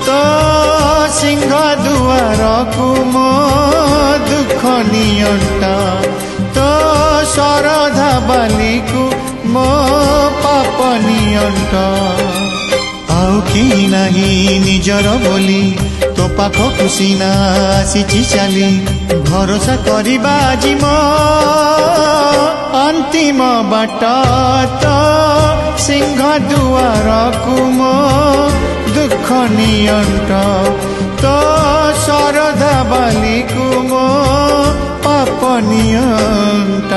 तो सिंह दुआर को मो दुख नियंट तो शरधा बाली को मो पाप नियंट आउ कि नहीं निजर बोली तो पाख कुसीना आसी चली भरोसा करवा जिम अंतिम बाट तो सिंह दुआर को मो दुख नियंट तो शरधा बाली को मो पाप नियंट।